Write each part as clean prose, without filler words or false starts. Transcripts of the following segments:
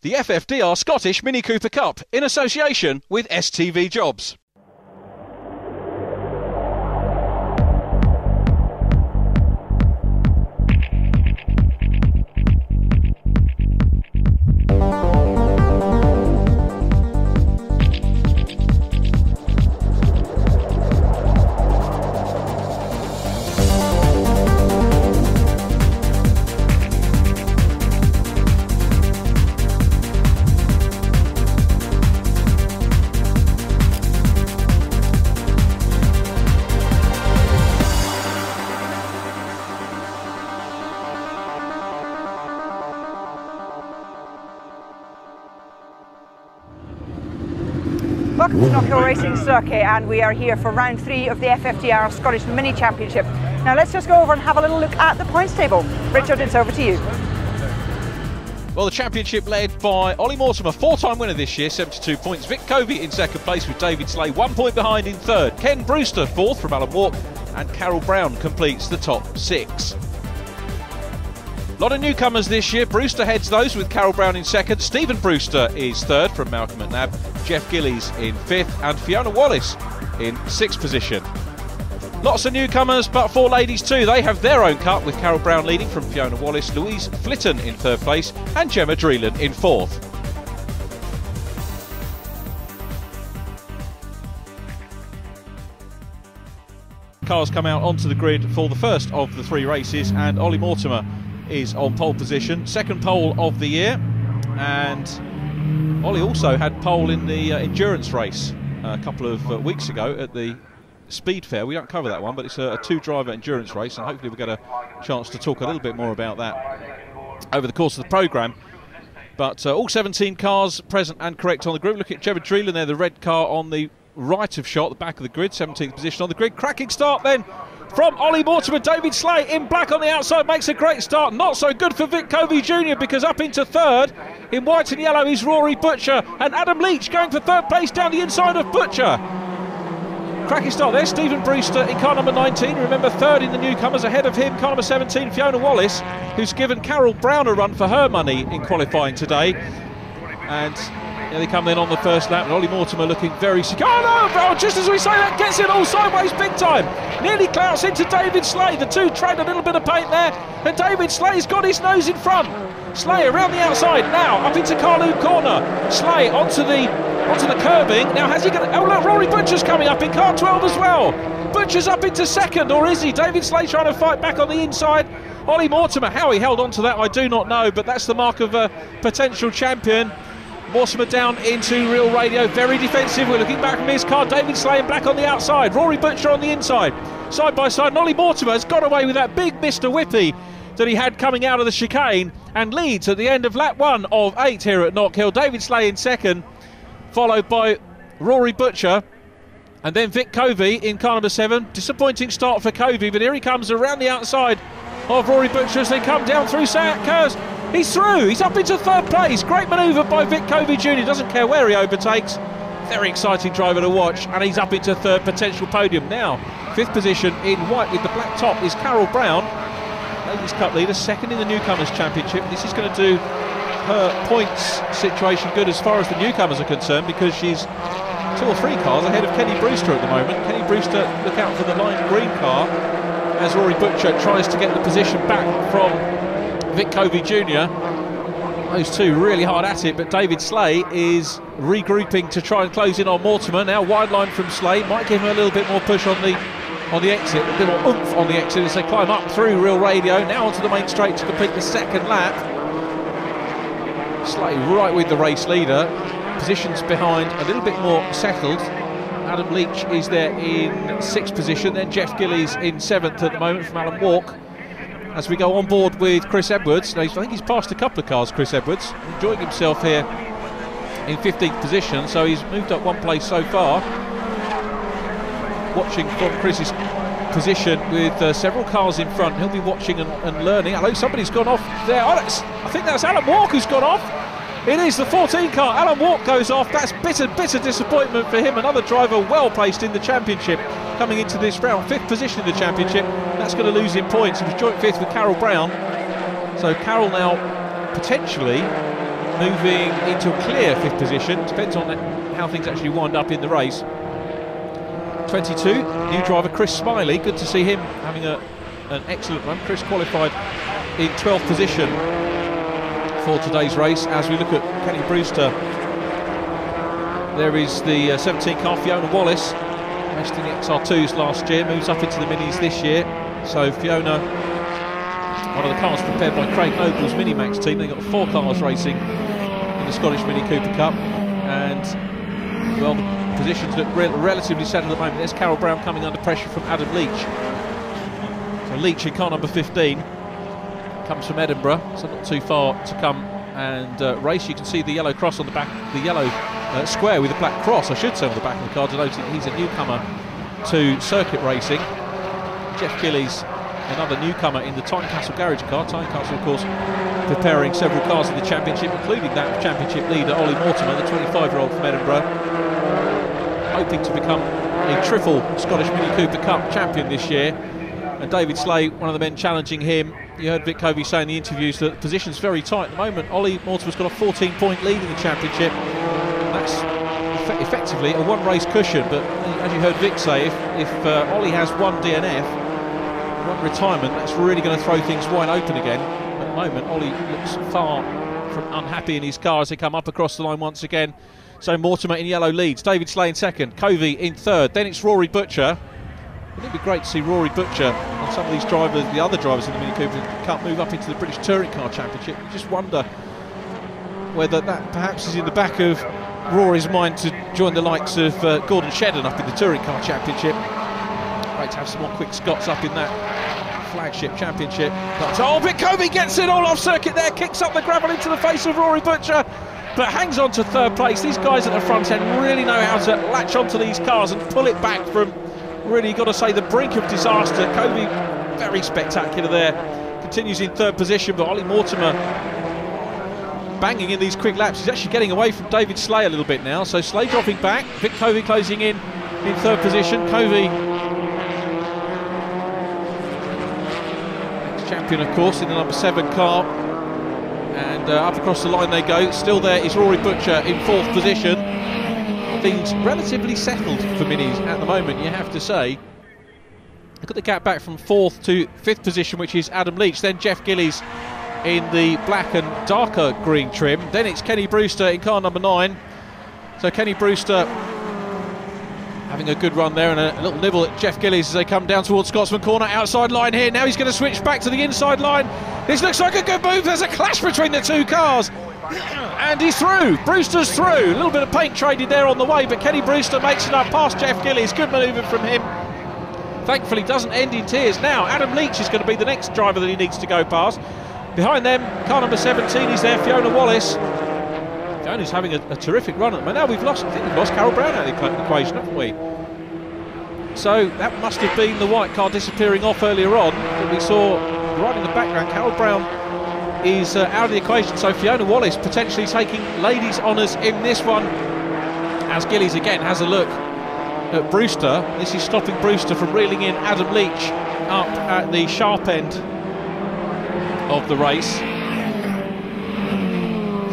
The FFDR Scottish Mini Cooper Cup in association with STV Jobs. Welcome to Knockhill Racing Circuit, and we are here for round 3 of the FFDR Scottish Mini Championship. Now let's just go over and have a little look at the points table. Richard, it's over to you. Well, the championship led by Ollie Mortimer, 4-time winner this year, 72 points. Vic Covey in second place with David Slay, 1 point behind in third. Ken Brewster, fourth from Alan Walk, and Carol Brown completes the top 6. A lot of newcomers this year. Brewster heads those with Carol Brown in second. Stephen Brewster is third from Malcolm McNabb. Jeff Gillies in fifth, and Fiona Wallace in sixth position. Lots of newcomers, but 4 ladies too. They have their own cup with Carol Brown leading from Fiona Wallace, Louise Flitton in third place, and Gemma Dreelan in fourth. Cars come out onto the grid for the first of the 3 races, and Ollie Mortimer is on pole position, second pole of the year, and Ollie also had pole in the endurance race a couple of weeks ago at the Speed Fair. We don't cover that one, but it's a 2-driver endurance race, and hopefully we'll get a chance to talk a little bit more about that over the course of the programme. But all 17 cars present and correct on the grid. Look at Gemma Dreelan there, the red car on the right of shot, the back of the grid, 17th position on the grid. Cracking start then from Ollie Mortimer. David Slay in black on the outside makes a great start. Not so good for Vic Covey Jr. because up into third in white and yellow is Rory Butcher, and Adam Leach going for third place down the inside of Butcher. Cracking start there. Stephen Brewster in car number 19. Remember, third in the newcomers. Ahead of him, car number 17, Fiona Wallace, who's given Carol Brown a run for her money in qualifying today. And here they come then on the first lap, and Ollie Mortimer looking very secure. Oh no, just as we say that, gets it all sideways big time. Nearly clouts into David Slay. The two trade a little bit of paint there, and David Slay's got his nose in front. Slay around the outside, now up into Carloon corner. Slay onto the curbing. Now has he got... Oh look, Rory Butcher's coming up in car 12 as well. Butcher's up into second, or is he? David Slay trying to fight back on the inside. Ollie Mortimer, how he held on to that I do not know, but that's the mark of a potential champion. Mortimer down into real radio, very defensive. We're looking back from his car. David Slay in black on the outside, Rory Butcher on the inside, side by side. And Ollie Mortimer has got away with that big Mr. Whippy that he had coming out of the chicane, and leads at the end of lap 1 of 8 here at Knockhill. David Slay in second, followed by Rory Butcher, and then Vic Covey in car number 7. Disappointing start for Covey, but here he comes around the outside of Rory Butcher as they come down through Sayat curves. He's through, he's up into third place. Great manoeuvre by Vic Covey Jr. Doesn't care where he overtakes. Very exciting driver to watch, and he's up into third, potential podium. Now, 5th position in white with the black top is Carol Brown, Ladies Cup leader, second in the Newcomers Championship. This is going to do her points situation good as far as the newcomers are concerned, because she's 2 or 3 cars ahead of Kenny Brewster at the moment. Kenny Brewster, look out for the lime green car as Rory Butcher tries to get the position back from Vic Covey Jr. Those two really hard at it, but David Slay is regrouping to try and close in on Mortimer. Now wide line from Slay, might give him a little bit more push on the exit, a bit more oomph on the exit as they climb up through real radio. Now onto the main straight to complete the second lap. Slay right with the race leader, positions behind a little bit more settled. Adam Leach is there in 6th position, then Jeff Gillies in 7th at the moment from Alan Walk. As we go on board with Chris Edwards, now I think he's passed a couple of cars, Chris Edwards, enjoying himself here in 15th position, so he's moved up 1 place so far. Watching from Chris's position with several cars in front, he'll be watching and learning. Hello, somebody's gone off there. Oh, I think that's Alan Walk who's gone off. It is the 14 car. Alan Walk goes off. That's bitter disappointment for him. Another driver well placed in the championship coming into this round. 5th position in the championship. That's going to lose him points. He was joint 5th with Carol Brown. So Carol now potentially moving into a clear 5th position. Depends on how things actually wind up in the race. 22, new driver Chris Smiley. Good to see him having an excellent run. Chris qualified in 12th position for today's race. As we look at Kenny Brewster, there is the 17 car Fiona Wallace, raced in the XR2s last year, moves up into the minis this year. So Fiona, one of the cars prepared by Craig Noble's Minimax team. They've got 4 cars racing in the Scottish Mini Cooper Cup, and well, the positions look relatively settled at the moment. There's Carol Brown coming under pressure from Adam Leach. So Leach in car number 15 comes from Edinburgh, so not too far to come and race. You can see the yellow cross on the back, the yellow square with a black cross, I should say, on the back of the car, denoting he's a newcomer to circuit racing. Jeff Gillies, another newcomer in the Tynecastle Garage car. Tynecastle, of course, preparing several cars in the championship, including that of championship leader Ollie Mortimer, the 25-year-old from Edinburgh, hoping to become a triple Scottish Mini Cooper Cup champion this year. And David Slay, one of the men challenging him. You heard Vic Covey say in the interviews that the position's very tight at the moment. Ollie Mortimer's got a 14-point lead in the championship. That's effectively a one-race cushion, but as you heard Vic say, if Ollie has one DNF, one retirement, that's really going to throw things wide open again. At the moment, Ollie looks far from unhappy in his car as they come up across the line once again. So Mortimer in yellow leads, David Slay in 2nd, Covey in 3rd, then it's Rory Butcher. It'd be great to see Rory Butcher and some of these drivers, the other drivers in the Mini Cooper Cup, move up into the British Touring Car Championship. You just wonder whether that perhaps is in the back of Rory's mind to join the likes of Gordon Shedden up in the Touring Car Championship. Great to have some more quick Scots up in that flagship championship. But Vic Covey gets it all off circuit there, kicks up the gravel into the face of Rory Butcher, but hangs on to 3rd place. These guys at the front end really know how to latch onto these cars and pull it back from, really, got to say, the brink of disaster. Covey, very spectacular there, continues in 3rd position, but Ollie Mortimer banging in these quick laps. He's actually getting away from David Slay a little bit now, so Slay dropping back, Vic Covey closing in 3rd position. Covey, champion of course in the number 7 car, and up across the line they go. Still there is Rory Butcher in 4th position. Things relatively settled for minis at the moment, you have to say. Look at the gap back from 4th to 5th position, which is Adam Leach, then Jeff Gillies in the black and darker green trim, then it's Kenny Brewster in car number 9. So Kenny Brewster having a good run there, and a little nibble at Jeff Gillies as they come down towards Scotsman Corner. Outside line here, now he's going to switch back to the inside line. This looks like a good move. There's a clash between the 2 cars, and he's through. Brewster's through. A little bit of paint traded there on the way, but Kenny Brewster makes it up past Jeff Gillies. Good manoeuvre from him. Thankfully doesn't end in tears. Now Adam Leach is going to be the next driver that he needs to go past. Behind them, car number 17 is there, Fiona Wallace. Fiona's having a terrific run at the moment. Now I think we've lost Carol Brown out of the equation, haven't we? So that must have been the white car disappearing off earlier on that we saw right in the background. Carol Brown is out of the equation, so Fiona Wallace potentially taking ladies' honours in this one, as Gillies again has a look at Brewster. This is stopping Brewster from reeling in Adam Leach up at the sharp end of the race.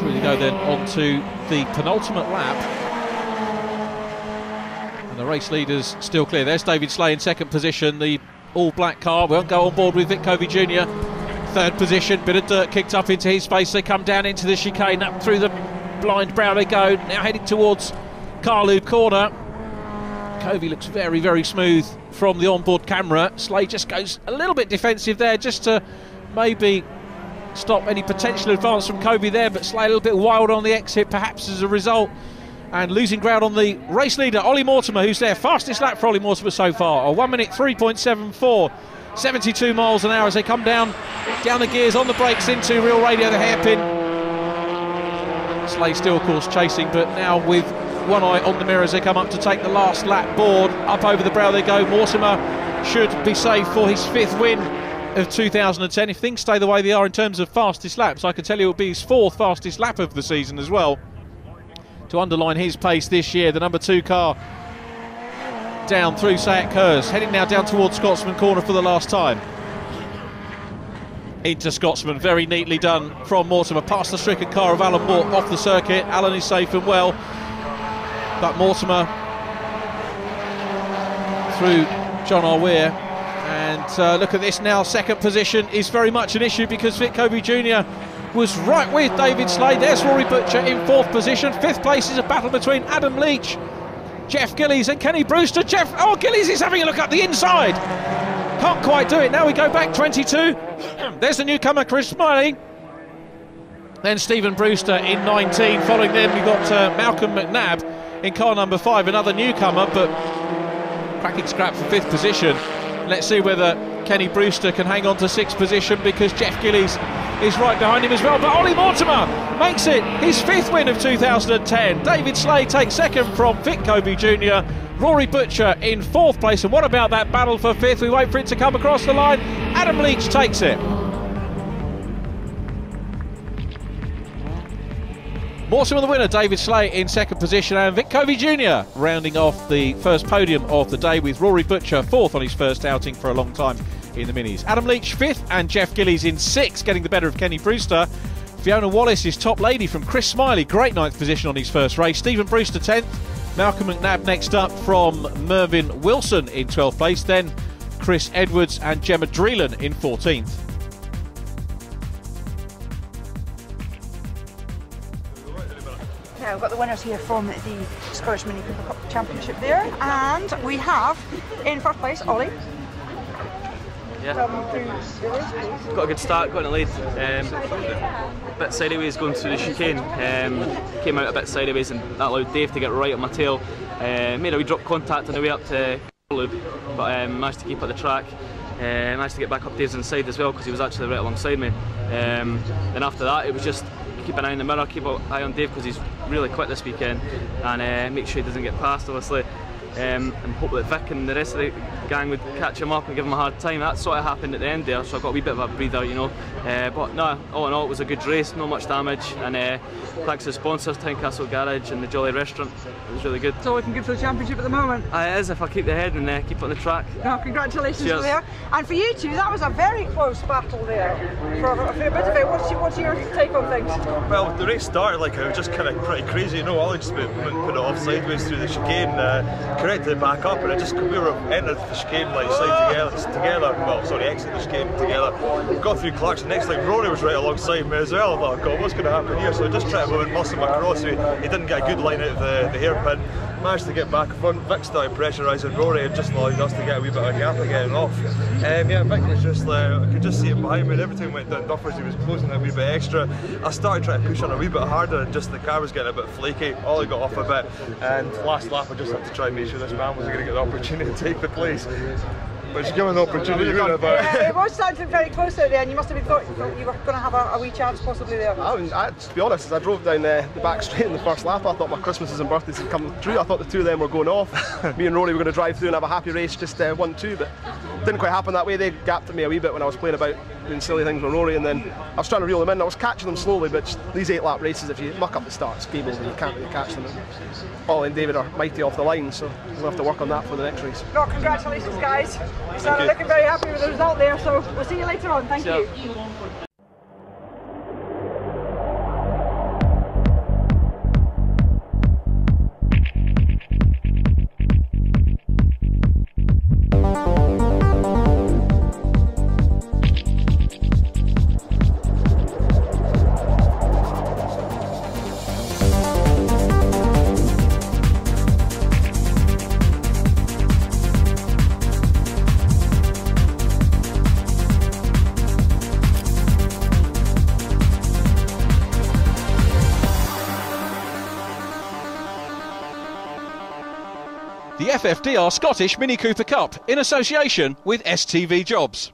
Through we go then on to the penultimate lap, and the race leaders still clear. There's David Slay in 2nd position, the all-black car. Won't go on board with Vic Covey Jr. 3rd position, bit of dirt kicked up into his face. They come down into the chicane, up through the blind brow they go, now heading towards Carlood Corner. Covey looks very, very smooth from the onboard camera. Slay just goes a little bit defensive there, just to maybe stop any potential advance from Covey there, but Slay a little bit wild on the exit, perhaps as a result, and losing ground on the race leader, Ollie Mortimer, who's there. Fastest lap for Ollie Mortimer so far, a 1 minute 3.74, 72 miles an hour as they come down the gears, on the brakes into real radio, the hairpin. Slay still, of course, chasing, but now with one eye on the mirror as they come up to take the last lap board. Up over the brow they go. Mortimer should be safe for his 5th win of 2010. If things stay the way they are in terms of fastest laps, I can tell you it will be his 4th fastest lap of the season as well, to underline his pace this year. The number 2 car down through Sayat Kurz, heading now down towards Scotsman Corner for the last time. into Scotsman. Very neatly done from Mortimer, past the stricken car of Alan Moore, off the circuit. Alan is safe and well, but Mortimer through John Arweir. And look at this now, second position is very much an issue because Vic Covey Jr. was right with David Slade. There's Rory Butcher in fourth position. Fifth place is a battle between Adam Leach, Jeff Gillies and Kenny Brewster. Gillies is having a look up the inside. Can't quite do it. Now we go back 22. There's the newcomer, Chris Smiley. Then Stephen Brewster in 19. Following them, we've got Malcolm McNabb in car number 5, another newcomer, but cracking scrap for fifth position. Let's see whether Kenny Brewster can hang on to sixth position, because Jeff Gillies is right behind him as well. But Ollie Mortimer makes it his fifth win of 2010. David Slade takes second from Vic Covey Jr. Rory Butcher in fourth place. And what about that battle for fifth? We wait for it to come across the line. Adam Leach takes it. Mortimer the winner, David Slade in second position, and Vic Covey Jr. rounding off the first podium of the day, with Rory Butcher fourth on his first outing for a long time in the Minis. Adam Leach fifth and Jeff Gillies in sixth, getting the better of Kenny Brewster. Fiona Wallace is top lady from Chris Smiley, great ninth position on his first race. Stephen Brewster 10th, Malcolm McNabb next up from Mervyn Wilson in 12th place, then Chris Edwards and Gemma Dreelan in 14th. Now we've got the winners here from the Scottish Mini Cooper Cup Championship there, and we have in first place Ollie. Yeah, got a good start, got in the lead. A bit sideways going through the chicane, came out a bit sideways, and that allowed Dave to get right on my tail. Made a wee drop contact on the way up to loop, but managed to keep at the track. Managed to get back up Dave's inside as well, because he was actually right alongside me. Then after that, it was just keep an eye in the mirror, keep an eye on Dave, because he's really quick this weekend, and make sure he doesn't get past, obviously, and hope that Vic and the rest of the gang would catch him up and give him a hard time. That sort of happened at the end there, so I got a wee bit of a breather, you know. But no, all in all, it was a good race, not much damage, and thanks to the sponsors, Tynecastle Garage and the Jolly Restaurant. It was really good. It's all looking good for the championship at the moment. It is, if I keep the head and keep it on the track. No, congratulations. Cheers. For there. And for you two, that was a very close battle there for a bit of it. What's your take on things? Well, the race started like it was just kind of pretty crazy, you know. Ollie just put it off sideways through the chicane, corrected it back up, and it just, we were entered the chicane like together. Well, sorry, exit the chicane together. Got through Clarkson. Next thing, Rory was right alongside me as well. I thought, God, what's going to happen here? So I just tried to muscle him across. He didn't get a good line out of the hairpin. Managed to get back in front. Vic started pressurising Rory and just allowed us to get a wee bit of a gap of getting off. Yeah, Vic was just, I could just see him behind me, and every time went down Duffers, he was closing a wee bit extra. I started trying to push on a wee bit harder, and just the car was getting a bit flaky. Ollie got off a bit, and last lap I just had to try and make sure this man was going to get the opportunity to take the place. But it's given the opportunity, it was starting very close out there, and you must have thought you were going to have a wee chance possibly there. To be honest, as I drove down the back straight in the first lap, I thought my Christmases and birthdays had come true. I thought the two of them were going off. Me and Rory were going to drive through and have a happy race, just 1-2, but it didn't quite happen that way. They gapped at me a wee bit when I was playing about doing silly things with Rory, and then I was trying to reel them in. I was catching them slowly, but just these 8-lap races, if you muck up the start, it's game over, you can't really catch them. Ollie and David are mighty off the line, so we'll have to work on that for the next race. No, congratulations guys. You sound looking very happy with the result there, so we'll see you later on. Thank you. The FFDR Scottish Mini Cooper Cup in association with STV Jobs.